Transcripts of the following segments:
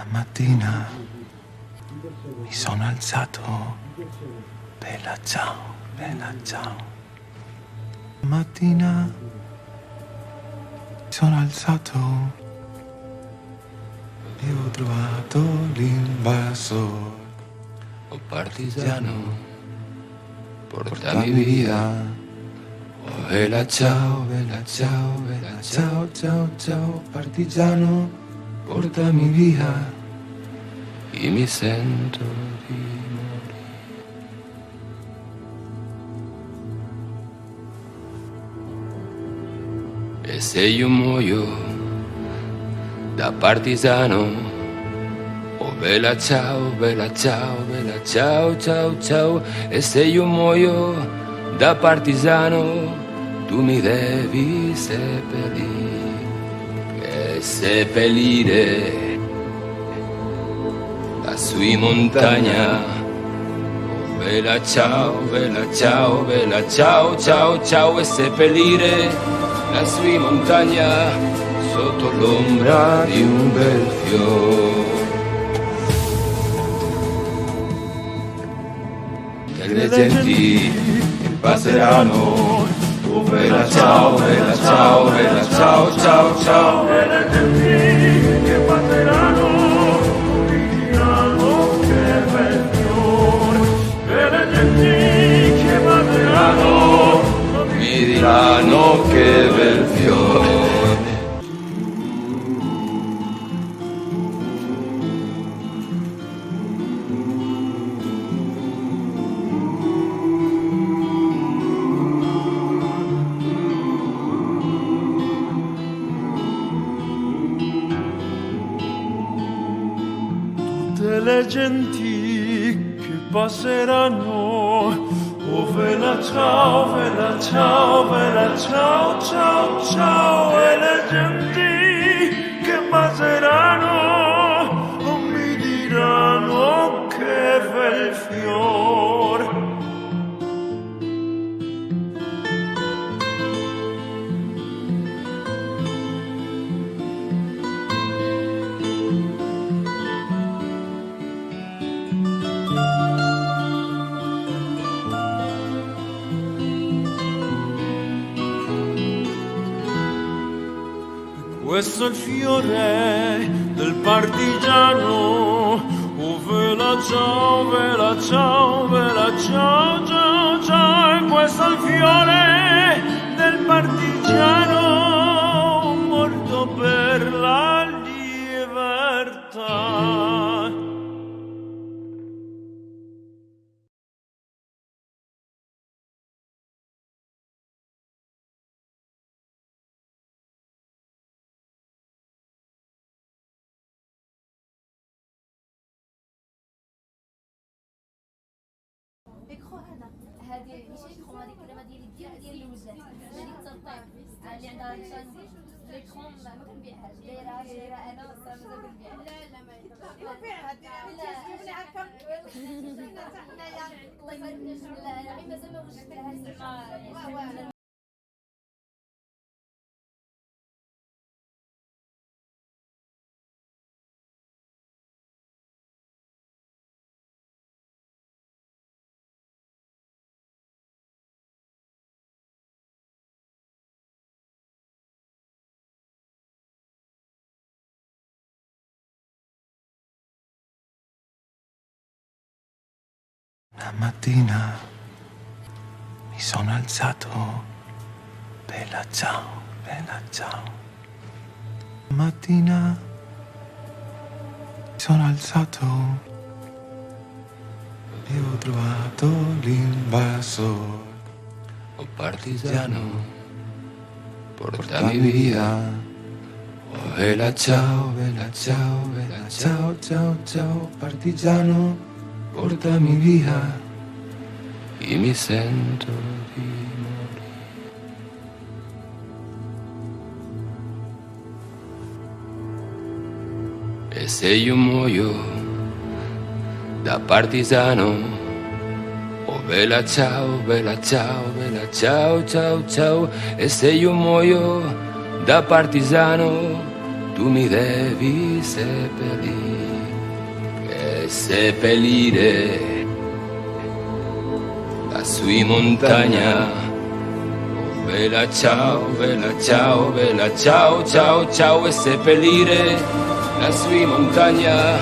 Una mattina mi sono alzato, bella ciao, bella ciao. Una mattina mi sono alzato e ho trovato l'invasor. Oh partigiano, portami via. Oh vela ciao, vela ciao, vela ciao, ciao, ciao. Partigiano, portami via. E mi sento di morire. E se io muoio da partigiano, oh vela ciao, vela ciao, vela ciao, ciao, ciao. E se io muoio da partigiano, tu mi devi seppellire. E seppellire lassù in montagna. Oh vela ciao, vela ciao, vela ciao, ciao, ciao. E seppellire lassù in montagna sotto l'ombra di un bel fiore. Le genti che passeranno, oh vela ciao, vela ciao, vela ciao, ciao, ciao. E le genti che passeranno mi diranno che bel fiore. E le genti che passeranno Mi diranno che bel fiore. tutte le genti che passeranno. Oh vela ciao, vela ciao, vela ciao, ciao, ciao. E le genti che passeranno mi diranno che bel fior. Questo è il fiore del partigiano. Oh vela ciao, vela ciao, vela ciao, ciao, ciao. E questo è il fiore del partigiano morto per la libertà. ميكرو هذا هذه ماشي ميكرو هذيك الكلمه ديال الوزات اللي تطيب اللي عندها لسان ليكرون ما كنبيعهاش دايره انا مازال كنبيعها لا ما نبيعها لا هكا الله يبارك لك لا انا مازال ما وجدتهاش زعما Una mattina mi sono alzato, bella ciao, bella ciao. Una mattina mi sono alzato e ho trovato l'invasor. Oh partigiano, portami via. Oh vela ciao, vela ciao, vela ciao, ciao, ciao. Partigiano, portami via. E mi sento di morire. E se io muoio da partigiano, oh vela ciao, vela ciao, vela ciao, ciao, ciao. E se io muoio da partigiano, tu mi devi seppellire. e seppellire la sua montagna. Oh, bella ciao, bella ciao, bella ciao, ciao, ciao, e seppellire la sua montagna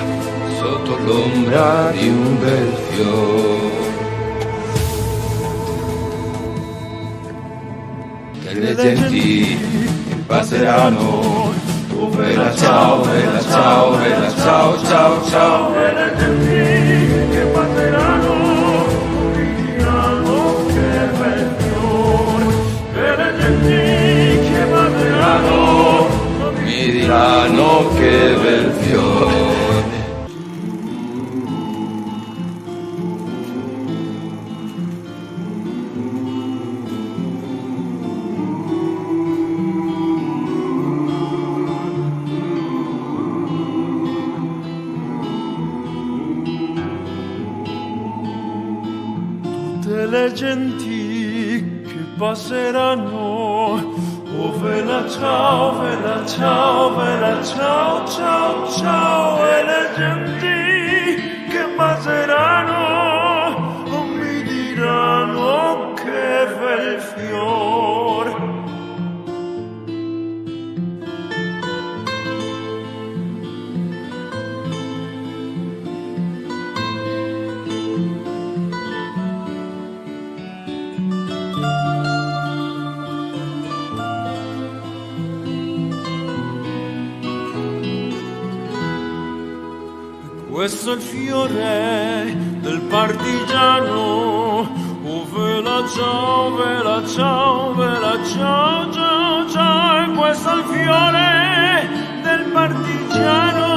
sotto l'ombra di un bel fiore. Le genti che passeranno, oh bella ciao, bella ciao, bella ciao, ciao, ciao. E le genti che passeranno mi diranno che bel fiore. E le genti che passeranno Mi diranno che bel fiore. tutte le genti che passeranno. Oh vela ciao, vela ciao, vela ciao, ciao, ciao. E le genti che passeranno mi diranno che bel fior. Questo è il fiore del partigiano. Oh vela ciao, vela ciao, vela ciao, ciao, ciao. E questo è il fiore del partigiano.